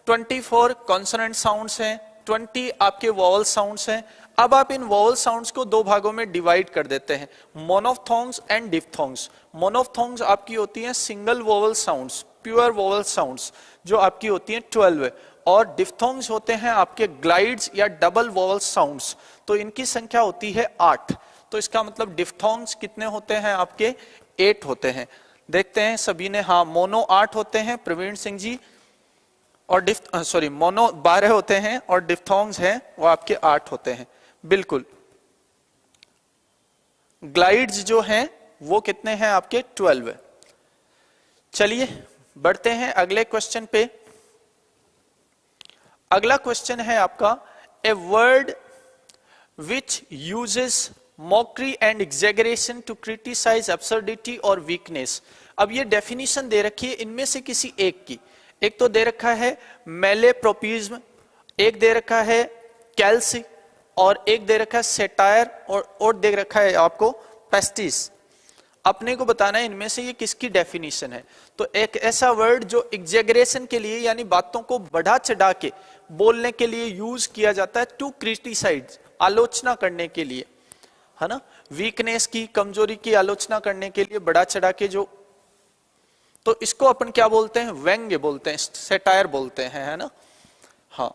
24 कॉन्सोनेंट साउंड्स हैं, 20 आपके वॉवल साउंड्स हैं। अब आप इन वॉवल साउंड्स को दो भागों में डिवाइड कर देते हैं, मोनोफ्थोंग्स एंड डिफ्थोंग्स। मोनोफ्थोंग्स आपकी होती हैं single vowel sounds, pure vowel sounds, जो आपकी होती हैं 12, और डिफ्थोंग्स होते हैं आपके ग्लाइड्स या डबल वॉवल साउंड्स, तो इनकी संख्या होती है 8। तो इसका मतलब डिफ्थोंग्स कितने होते हैं आपके, 8 होते हैं। देखते हैं सभी ने, हाँ मोनो 8 होते हैं प्रवीण सिंह जी, और मोनो 12 होते हैं, और डिफ्थोंग्स हैं वो आपके 8 होते हैं, बिल्कुल। ग्लाइड्स जो हैं वो कितने हैं आपके, 12। चलिए बढ़ते हैं अगले क्वेश्चन पे। अगला क्वेश्चन है आपका, a word which uses mockery and exaggeration to criticise absurdity और वीकनेस। अब ये डेफिनेशन दे रखी है इनमें से किसी एक की, एक तो दे रखा है मेलेप्रोपिज्म, एक दे रखा है कैल्सी, और एक दे रखा है सेटायर, और दे रखा है आपको पेस्टिस। अपने को बताना है इनमें से ये किसकी डेफिनेशन है। तो एक ऐसा वर्ड जो एग्जेगरेशन के लिए, यानी बातों को बढ़ा चढ़ा के बोलने के लिए यूज किया जाता है, टू क्रिटिसाइज, आलोचना करने के लिए, है ना, वीकनेस की, कमजोरी की आलोचना करने के लिए बढ़ा चढ़ा के जो, तो इसको अपन क्या बोलते हैं, व्यंग्य बोलते हैं, सेटायर बोलते हैं, है ना। हाँ,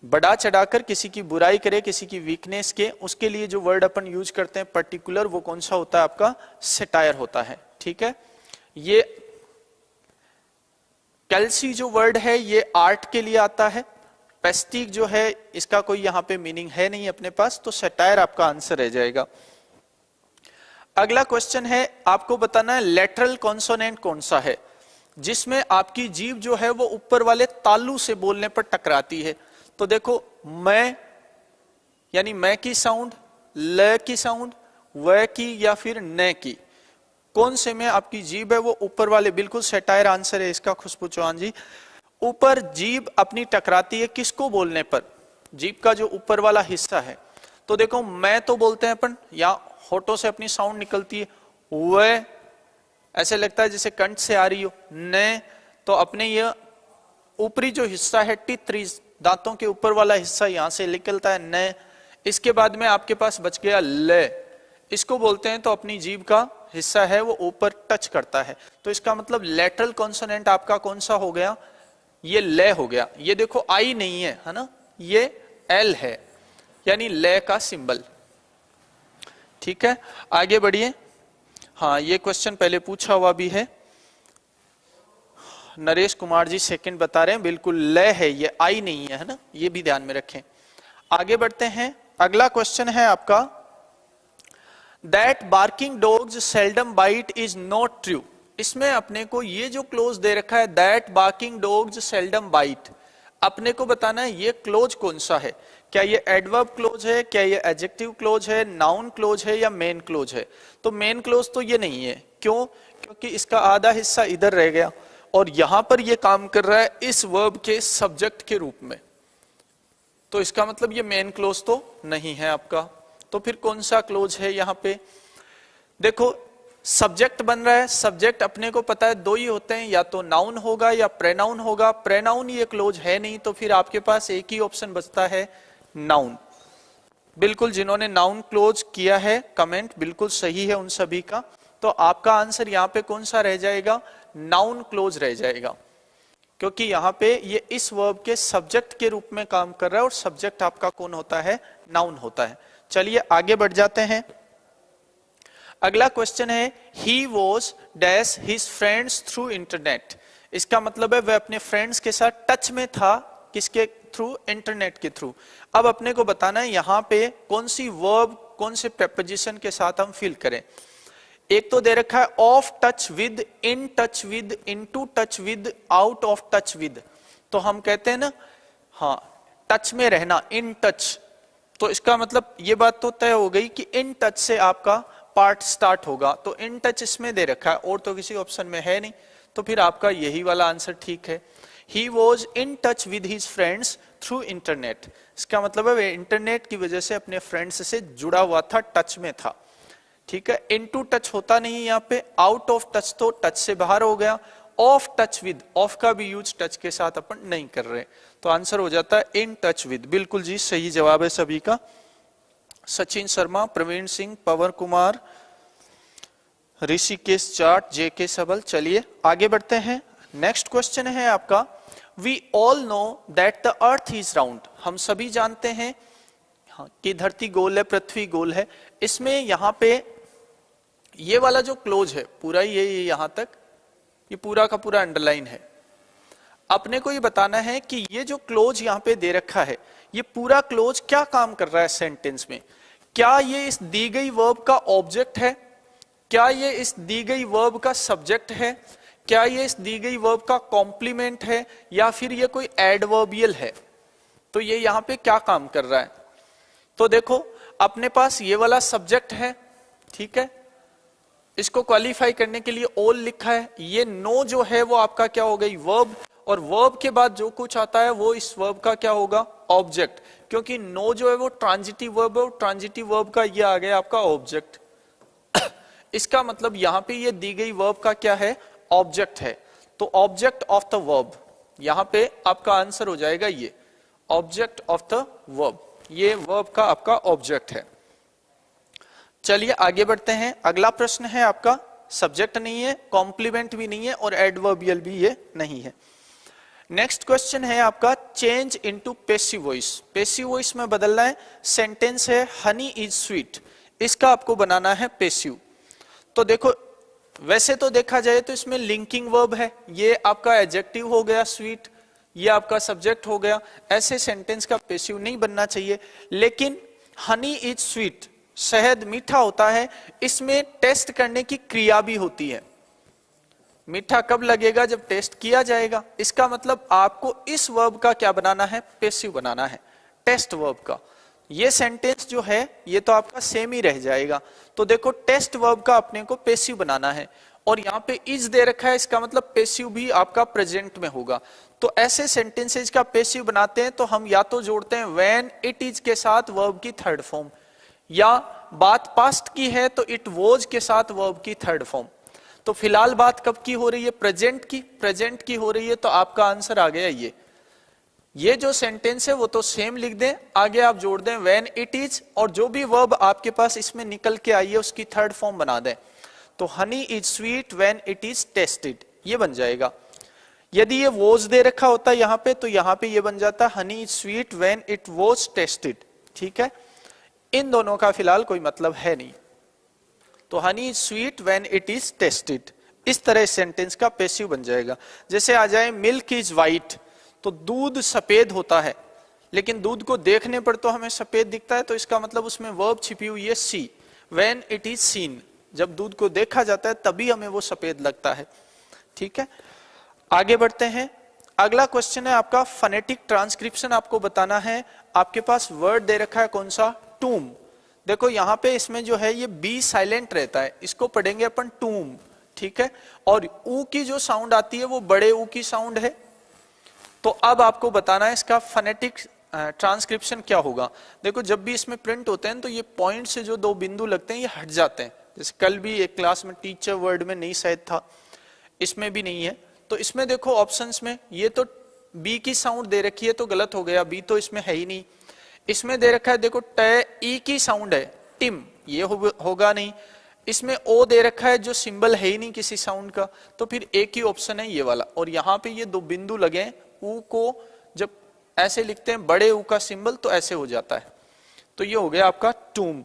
बढ़ा चढ़ाकर किसी की बुराई करे, किसी की वीकनेस के, उसके लिए जो वर्ड अपन यूज करते हैं पर्टिकुलर, वो कौन सा होता है आपका, सेटायर होता है। ठीक है, ये कैल्सी जो वर्ड है ये आर्ट के लिए आता है, पेस्टिक जो है इसका कोई यहां पे मीनिंग है नहीं अपने पास, तो सेटायर आपका आंसर रह जाएगा। अगला क्वेश्चन है, आपको बताना है लेटरल कॉन्सोनेंट कौन सा है जिसमें आपकी जीभ जो है वो ऊपर वाले तालु से बोलने पर टकराती है। तो देखो मैं, यानी मैं की साउंड, ल की साउंड, व की या फिर न की, कौन से में आपकी जीभ है वो ऊपर वाले, बिल्कुल सेटायर आंसर है इसका खुशबू चौहान जी। ऊपर जीभ अपनी टकराती है किसको बोलने पर, जीभ का जो ऊपर वाला हिस्सा है। तो देखो मैं तो बोलते हैं अपन, या होठों से अपनी साउंड निकलती है, वह ऐसे लगता है जैसे कंठ से आ रही हो, न तो अपने ये ऊपरी जो हिस्सा है, टीथ, दांतों के ऊपर वाला हिस्सा यहां से निकलता है न। इसके बाद में आपके पास बच गया ल, इसको बोलते हैं तो अपनी जीभ का हिस्सा है वो ऊपर टच करता है। तो इसका मतलब लेटरल कॉन्सोनेंट आपका कौन सा हो गया, ये ल हो गया। ये देखो आई नहीं है ना, ये एल है, यानी ल का सिंबल। ठीक है, आगे बढ़िए। हाँ, ये क्वेश्चन पहले पूछा हुआ भी है, नरेश कुमार जी सेकंड बता रहे हैं, बिल्कुल ल है, ये आई नहीं है ना, ये भी ध्यान में रखें। आगे बढ़ते हैं, अगला क्वेश्चन है आपका, that barking dogs seldom bite is not true. इसमें अपने को ये जो क्लोज दे रखा है, that barking dogs seldom bite, अपने को बताना है ये क्लोज कौन सा है। क्या ये एडवर्ब क्लोज है, क्या ये एडजेक्टिव क्लोज है, नाउन क्लोज है, या मेन क्लोज है। तो मेन क्लोज तो ये नहीं है, क्यों, क्योंकि इसका आधा हिस्सा इधर रह गया और यहां पर ये काम कर रहा है इस वर्ब के सब्जेक्ट के रूप में, तो इसका मतलब ये मेन क्लोज तो नहीं है आपका। तो फिर कौन सा क्लोज है यहां पे, देखो सब्जेक्ट बन रहा है, सब्जेक्ट अपने को पता है दो ही होते हैं, या तो नाउन होगा या प्रेनाउन होगा। प्रेनाउन ये क्लोज है नहीं, तो फिर आपके पास एक ही ऑप्शन बचता है, नाउन। बिल्कुल, जिन्होंने नाउन क्लोज किया है कमेंट बिल्कुल सही है उन सभी का। तो आपका आंसर यहाँ पे कौन सा रह जाएगा, नाउन क्लोज रह जाएगा, क्योंकि यहाँ पे ये इस वर्ब के सब्जेक्ट के रूप में काम कर रहा है और सब्जेक्ट आपका कौन होता है, नाउन होता है। चलिए आगे बढ़ जाते हैं। अगला क्वेश्चन है, he was dash his friends through internet. इसका मतलब है वह अपने फ्रेंड्स के साथ टच में था, किसके थ्रू, इंटरनेट के थ्रू। अब अपने को बताना है यहाँ पे कौन सी वर्ब कौन से प्रेपोजिशन के साथ हम फिल करें। एक तो दे रखा है of touch with, in touch with, into touch with, out of touch with. तो हम कहते हैं ना, हाँ, टच में रहना, इन टच। तो इसका मतलब ये बात तो तय हो गई कि इन टच से आपका पार्ट स्टार्ट होगा, तो इन टच इसमें दे रखा है और तो किसी ऑप्शन में है नहीं, तो फिर आपका यही वाला आंसर ठीक है। He was in touch with his friends through internet। इसका मतलब है वे इंटरनेट की वजह से अपने फ्रेंड्स से जुड़ा हुआ था, टच में था। ठीक है, इनटू टच होता नहीं है यहाँ पे, आउट ऑफ टच तो टच से बाहर हो गया, ऑफ टच विद, ऑफ का भी यूज टच के साथ अपन नहीं कर रहे, तो आंसर हो जाता है इन टच विद। बिल्कुल जी सही जवाब है सभी का। सचिन शर्मा, प्रवीण सिंह, पवन कुमार, ऋषिकेश जाट, जेके सबल। चलिए आगे बढ़ते हैं। नेक्स्ट क्वेश्चन है आपका, We all know that the earth is round। हम सभी जानते हैं कि धरती गोल है, पृथ्वी गोल है। इसमें यहाँ पे ये वाला जो क्लोज है पूरा ये यहाँ तक, ये पूरा का पूरा अंडरलाइन है। अपने को ये बताना है कि ये जो क्लोज यहाँ पे दे रखा है, ये पूरा क्लोज क्या काम कर रहा है सेंटेंस में। क्या ये इस दी गई वर्ब का ऑब्जेक्ट है, क्या ये इस दी गई वर्ब का सब्जेक्ट है, क्या ये इस दी गई वर्ब का कॉम्प्लीमेंट है, या फिर ये कोई एडवर्बियल है। तो ये यहाँ पे क्या काम कर रहा है। तो देखो अपने पास ये वाला सब्जेक्ट है, ठीक है, इसको क्वालिफाई करने के लिए ऑल लिखा है। ये नो जो है वो आपका क्या हो गई, वर्ब, और वर्ब के बाद जो कुछ आता है वो इस वर्ब का क्या होगा, ऑब्जेक्ट। क्योंकि नो जो है वो ट्रांजिटिव वर्ब है और ट्रांजिटिव वर्ब का ये आ गया आपका ऑब्जेक्ट। इसका मतलब यहाँ पे ये दी गई वर्ब का क्या है, ऑब्जेक्ट है। तो ऑब्जेक्ट ऑफ द वर्ब, यहां पे आपका आंसर हो जाएगा ये ऑब्जेक्ट ऑफ द वर्ब, ये वर्ब का आपका ऑब्जेक्ट है। चलिए आगे बढ़ते हैं। अगला प्रश्न है आपका, सब्जेक्ट नहीं है, कॉम्प्लीमेंट भी नहीं है और एडवर्बियल भी ये नहीं है। नेक्स्ट क्वेश्चन है आपका, change into passive voice. Passive voice में बदलना है। सेंटेंस है हनी इज स्वीट, इसका आपको बनाना है पैसिव। तो देखो वैसे तो देखा जाए तो इसमें लिंकिंग वर्ब है, ये आपका एडजेक्टिव हो गया स्वीट, ये आपका सब्जेक्ट हो गया। ऐसे सेंटेंस का पैसिव नहीं बनना चाहिए। लेकिन हनी इज स्वीट, शहद मीठा होता है, इसमें टेस्ट करने की क्रिया भी होती है। मीठा कब लगेगा, जब टेस्ट किया जाएगा। इसका मतलब आपको इस वर्ब का क्या बनाना है, पैसिव बनाना है, टेस्ट वर्ब का। ये सेंटेंस जो है ये तो आपका सेम ही रह जाएगा। तो देखो टेस्ट वर्ब का अपने को पैसिव बनाना है, और यहाँ पे इज दे रखा है, इसका मतलब पैसिव भी आपका प्रेजेंट में होगा। तो ऐसे सेंटेंसेज का पैसिव बनाते हैं तो हम या तो जोड़ते हैं व्हेन इट इज के साथ वर्ब की थर्ड फॉर्म, या बात पास्ट की है तो इट वॉज के साथ वर्ब की थर्ड फॉर्म। तो फिलहाल बात कब की हो रही है, प्रेजेंट की, प्रेजेंट की हो रही है, तो आपका आंसर आ गया ये जो सेंटेंस है वो तो सेम लिख दें, आगे आप जोड़ दें व्हेन इट इज, और जो भी वर्ब आपके पास इसमें निकल के आई है उसकी थर्ड फॉर्म बना दें। तो honey is sweet when it is tested, ये बन जाएगा। यदि ये वॉज दे रखा होता यहाँ पे तो यहाँ पे ये बन जाता honey is sweet when it was tested. ठीक है, इन दोनों का फिलहाल कोई मतलब है नहीं। तो honey is sweet when it is tested, इस तरह सेंटेंस का पैसिव बन जाएगा। जैसे आ जाए मिल्क इज वाइट, तो दूध सफेद होता है, लेकिन दूध को देखने पर तो हमें सफेद दिखता है, तो इसका मतलब उसमें वर्ब छिपी हुई है सी, व्हेन इट इज सीन, जब दूध को देखा जाता है तभी हमें वो सफेद लगता है। ठीक है, आगे बढ़ते हैं। अगला क्वेश्चन है आपका, फोनेटिक ट्रांसक्रिप्शन आपको बताना है। आपके पास वर्ड दे रखा है कौन सा, टूम। देखो यहाँ पे इसमें जो है ये बी साइलेंट रहता है, इसको पढ़ेंगे अपन टूम। ठीक है, और ऊ की जो साउंड आती है वो बड़े ऊ की साउंड है। तो अब आपको बताना है इसका फोनेटिक ट्रांसक्रिप्शन क्या होगा। देखो जब भी इसमें प्रिंट होते हैं तो ये पॉइंट से जो दो बिंदु लगते हैं ये हट जाते हैं, जैसे कल भी एक क्लास में टीचर वर्ड में नहीं शायद था, इसमें भी नहीं है। तो इसमें देखो ऑप्शंस में ये तो बी की साउंड दे रखी है तो गलत हो गया, बी तो इसमें है ही नहीं। इसमें दे रखा है देखो ट ई की साउंड है, टिम, ये होगा नहीं। इसमें ओ दे रखा है जो सिंबल है ही नहीं किसी साउंड का, तो फिर एक ही ऑप्शन है ये वाला। और यहाँ पे ये दो बिंदु लगे हैं, ऊ को जब ऐसे लिखते हैं बड़े ऊ का सिंबल तो ऐसे हो जाता है। तो ये हो गया आपका टूम।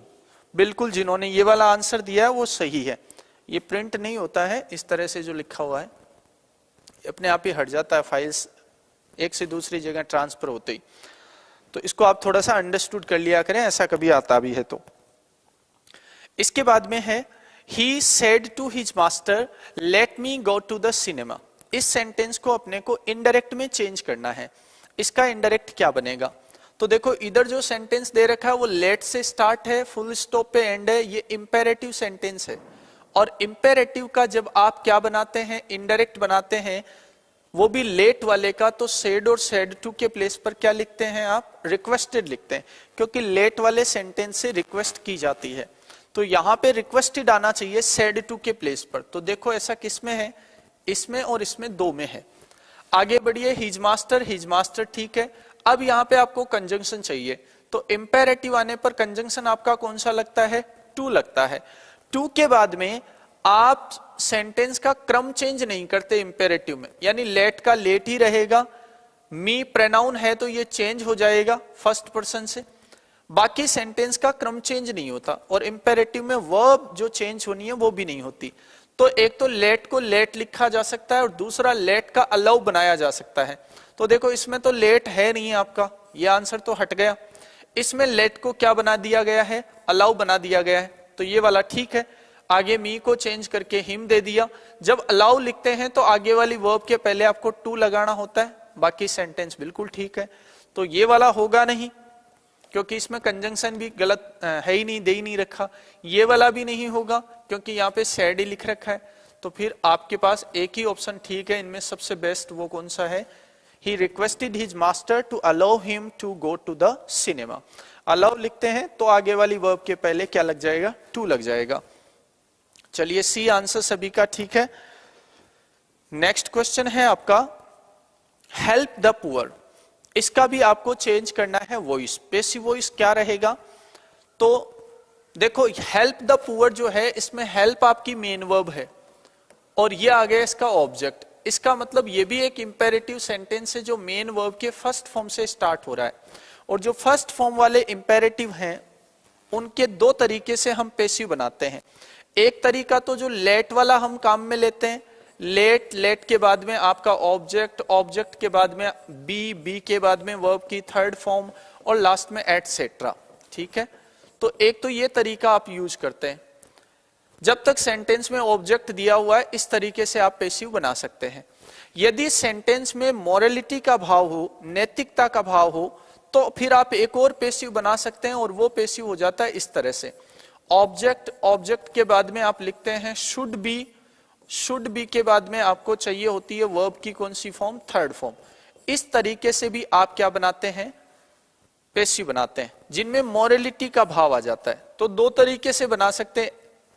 बिल्कुल जिन्होंने ये वाला आंसर दिया है वो सही है। ये प्रिंट नहीं होता है इस तरह से जो लिखा हुआ है, अपने आप ही हट जाता है, फाइल्स एक से दूसरी जगह ट्रांसफर होते ही। तो इसको आप थोड़ा सा अंडरस्टूड कर लिया करें, ऐसा कभी आता भी है तो। इसके बाद में है he said to his master let me go to the cinema. इस सेंटेंस को अपने को इनडायरेक्ट में चेंज करना है। इसका इनडायरेक्ट क्या बनेगा? तो देखो इधर जो सेंटेंस दे रखा है वो लेट से स्टार्ट है, फुल स्टॉप पे एंड है, ये इंपेरेटिव सेंटेंस है। और इंपेरेटिव का जब आप क्या बनाते हैं, इनडायरेक्ट बनाते हैं, वो भी लेट वाले का, तो सेड और सेड टू के प्लेस पर क्या लिखते हैं आप? रिक्वेस्टेड लिखते हैं, क्योंकि लेट वाले सेंटेंस से रिक्वेस्ट की जाती है। तो यहां पे रिक्वेस्टेड आना चाहिए सेड टू के प्लेस पर। तो देखो ऐसा किसमें है? इसमें और इसमें, दो में है। आगे बढ़िए, हिज मास्टर ठीक है। अब यहाँ पे आपको कंजंक्शन चाहिए, तो इंपेरेटिव आने पर कंजंक्शन आपका कौन सा लगता है? टू लगता है। टू के बाद में आप सेंटेंस का क्रम चेंज नहीं करते इंपेरेटिव में, यानी लेट का लेट ही रहेगा। मी प्रोनाउन है तो ये चेंज हो जाएगा फर्स्ट पर्सन से, बाकी सेंटेंस का क्रम चेंज नहीं होता। और इंपेरेटिव में वर्ब जो चेंज होनी है वो भी नहीं होती। तो एक तो लेट को लेट लिखा जा सकता है और दूसरा लेट का अलाउ बनाया जा सकता है। तो देखो इसमें तो लेट है नहीं आपका, ये आंसर तो हट गया। इसमें लेट को क्या बना दिया गया है? अलाउ बना दिया गया है, तो ये वाला ठीक है। आगे मी को चेंज करके हिम दे दिया। जब अलाउ लिखते हैं तो आगे वाली वर्ब के पहले आपको टू लगाना होता है, बाकी सेंटेंस बिल्कुल ठीक है। तो ये वाला होगा नहीं, क्योंकि इसमें कंजंक्शन भी गलत है ही नहीं, दे ही नहीं रखा। ये वाला भी नहीं होगा क्योंकि यहाँ पे सैड ही लिख रखा है। तो फिर आपके पास एक ही ऑप्शन ठीक है इनमें सबसे बेस्ट, वो कौन सा है? He requested his master to allow him to go to the cinema. Allow लिखते हैं तो आगे वाली वर्ब के पहले क्या लग जाएगा? टू लग जाएगा। चलिए सी आंसर सभी का ठीक है। नेक्स्ट क्वेश्चन है आपका हेल्प द पुअर। इसका भी आपको चेंज करना है वॉइस। पैसिव वॉइस क्या रहेगा? तो देखो हेल्प द पुअर जो है, इसमें हेल्प आपकी मेन वर्ब है और ये आ गया इसका ऑब्जेक्ट। इसका मतलब ये भी एक इंपेरेटिव सेंटेंस है जो मेन वर्ब के फर्स्ट फॉर्म से स्टार्ट हो रहा है। और जो फर्स्ट फॉर्म वाले इंपेरेटिव हैं उनके दो तरीके से हम पैसिव बनाते हैं। एक तरीका तो जो लेट वाला हम काम में लेते हैं, लेट के बाद में आपका ऑब्जेक्ट के बाद में बी के बाद में वर्ब की थर्ड फॉर्म और लास्ट में एटसेट्रा, ठीक है। तो एक तो ये तरीका आप यूज करते हैं। जब तक सेंटेंस में ऑब्जेक्ट दिया हुआ है इस तरीके से आप पैसिव बना सकते हैं। यदि सेंटेंस में मोरालिटी का भाव हो, नैतिकता का भाव हो, तो फिर आप एक और पैसिव बना सकते हैं और वो पैसिव हो जाता है इस तरह से। ऑब्जेक्ट के बाद में आप लिखते हैं शुड बी के बाद में आपको चाहिए होती है वर्ब की कौन सी फॉर्म? Third form. इस तरीके से भी आप क्या बनाते हैं? पैसिव बनाते हैं, जिनमें मोरालिटी का भाव आ जाता है। तो दो तरीके से बना सकते हैं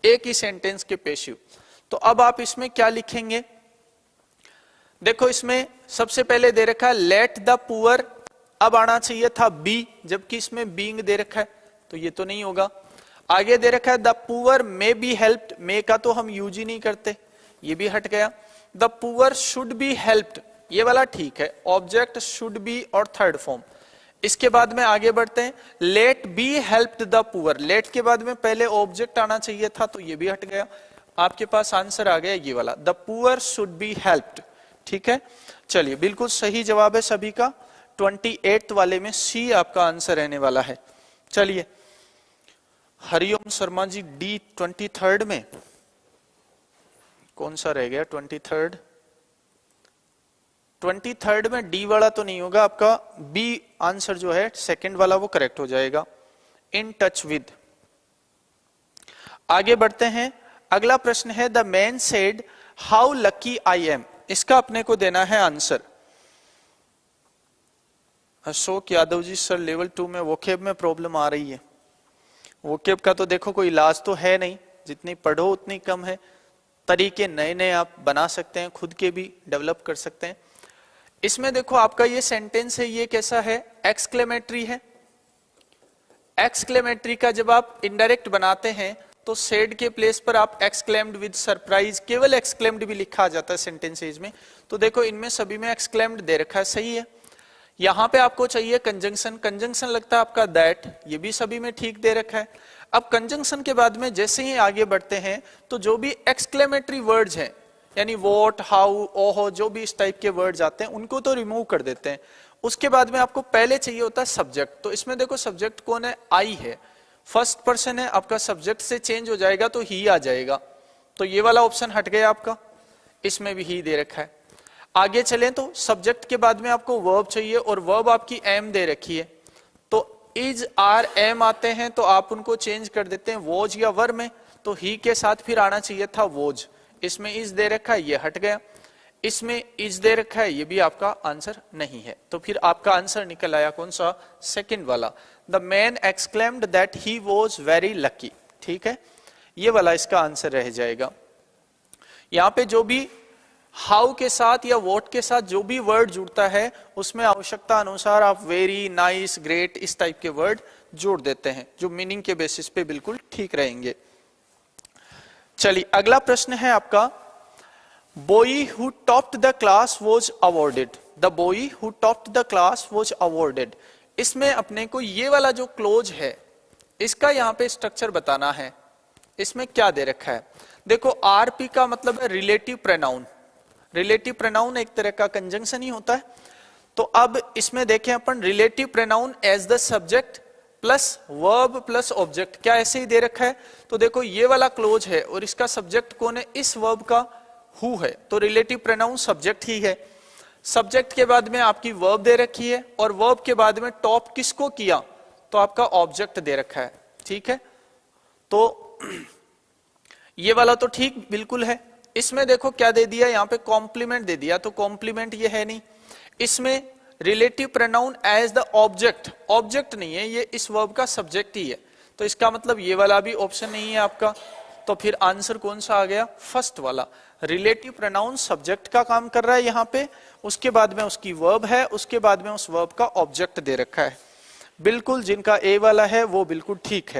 एक ही सेंटेंस के पैसिव। तो अब आप इसमें क्या लिखेंगे? देखो इसमें सबसे पहले दे रखा है लेट द पुअर, अब आना चाहिए था बी, जबकि इसमें बीइंग दे रखा है तो ये तो नहीं होगा। आगे दे रखा है the poor may be helped, may का तो हम यूज ही नहीं करते, ये भी हट गया। The poor should be helped, ये वाला ठीक है। ऑब्जेक्ट शुड बी और थर्ड फॉर्म। इसके बाद में आगे बढ़ते हैं, let be helped the poor, let के बाद में पहले ऑब्जेक्ट आना चाहिए था तो ये भी हट गया। आपके पास आंसर आ गया ये वाला, the poor should be helped, ठीक है। चलिए बिल्कुल सही जवाब है सभी का। 28 वाले में सी आपका आंसर रहने वाला है। चलिए हरिओम शर्मा जी, डी 23rd में कौन सा रह गया? 23rd में डी वाला तो नहीं होगा आपका, बी आंसर जो है सेकंड वाला वो करेक्ट हो जाएगा। In touch with. आगे बढ़ते हैं, अगला प्रश्न है the man said how lucky I am. इसका अपने को देना है answer. Ashok Yadav ji, sir level 2 में वोकेब में प्रॉब्लम आ रही है। वोकेब का तो देखो कोई इलाज तो है नहीं, जितनी पढ़ो उतनी कम है। तरीके नए नए आप बना सकते हैं, खुद के भी डेवलप कर सकते हैं। इसमें देखो आपका ये सेंटेंस है, ये कैसा है, एक्सक्लेमेटरी है। एक्सक्लेमेटरी का जब आप इनडायरेक्ट बनाते हैं तो सेड के प्लेस पर आप एक्सक्लेम्ड विद सरप्राइज, केवल एक्सक्लेम्ड भी लिखा आ जाता है सेंटेंसेज में। तो देखो इनमें सभी में एक्सक्लेम्ड दे रखा है, सही है। यहां पे आपको चाहिए कंजंक्शन, कंजंक्शन लगता है आपका दैट, ये भी सभी में ठीक दे रखा है। अब कंजंक्शन के बाद में जैसे ही आगे बढ़ते हैं तो जो भी एक्सक्लेमेटरी वर्ड्स हैं, यानी वॉट, हाउ, ओहो, जो भी इस टाइप के वर्ड्स आते हैं उनको तो रिमूव कर देते हैं। उसके बाद में आपको पहले चाहिए होता है सब्जेक्ट। तो इसमें देखो सब्जेक्ट कौन है, आई है, फर्स्ट पर्सन है, आपका सब्जेक्ट से चेंज हो जाएगा तो ही आ जाएगा। तो ये वाला ऑप्शन हट गया आपका, इसमें भी ही दे रखा है। आगे चलें तो सब्जेक्ट के बाद में आपको वर्ब चाहिए और वर्ब आपकी एम दे रखी है। तो इज, आर, एम आते हैं तो आप उनको चेंज कर देते हैं वोज या वर में। तो ही के साथ फिर आना चाहिए था वोज। इसमें इज दे रखा है, ये हट गया। इसमें इज दे रखा है, ये भी आपका आंसर नहीं है। तो फिर आपका आंसर निकल आया कौन सा, सेकंड वाला, the man exclaimed that he was very lucky. ठीक है, ये वाला इसका आंसर रह जाएगा। यहां पे जो भी हाउ के साथ या वॉट के साथ जो भी वर्ड जुड़ता है उसमें आवश्यकता अनुसार आप वेरी, नाइस, ग्रेट इस टाइप के वर्ड जोड़ देते हैं, जो मीनिंग के बेसिस पे बिल्कुल ठीक रहेंगे। चलिए अगला प्रश्न है आपका, boy who topped the class was awarded. The boy who topped the class was awarded. इसमें अपने को ये वाला जो क्लोज है इसका यहाँ पे स्ट्रक्चर बताना है। इसमें क्या दे रखा है, देखो आरपी का मतलब है रिलेटिव प्रोनाउन। रिलेटिव प्रोनाउन एक तरह का कंजंक्शन ही होता है। तो अब इसमें देखें अपन, relative pronoun as the subject plus verb plus object, क्या ऐसे ही दे रखा है। तो देखो ये वाला क्लोज है और इसका सब्जेक्ट कौन है, इस वर्ब का हु है, तो रिलेटिव प्रोनाउन सब्जेक्ट ही है। सब्जेक्ट के बाद में आपकी वर्ब दे रखी है और वर्ब के बाद में टॉप किसको किया, तो आपका ऑब्जेक्ट दे रखा है। ठीक है, तो ये वाला तो ठीक बिल्कुल है। इसमें देखो क्या दे दिया, यहां पे कॉम्प्लीमेंट दे दिया, तो कॉम्प्लीमेंट ये है नहीं। इसमें relative pronoun as the object, object नहीं है, ये इस वर्ब का सब्जेक्ट ही है। तो इसका मतलब ये वाला भी ऑप्शन नहीं है आपका। तो फिर आंसर कौन सा आ गया, फर्स्ट वाला। रिलेटिव प्रोनाउन सब्जेक्ट का काम कर रहा है यहाँ पे, उसके बाद में उसकी वर्ब है, उसके बाद में उस वर्ब का ऑब्जेक्ट दे रखा है। बिल्कुल जिनका ए वाला है वो बिल्कुल ठीक है।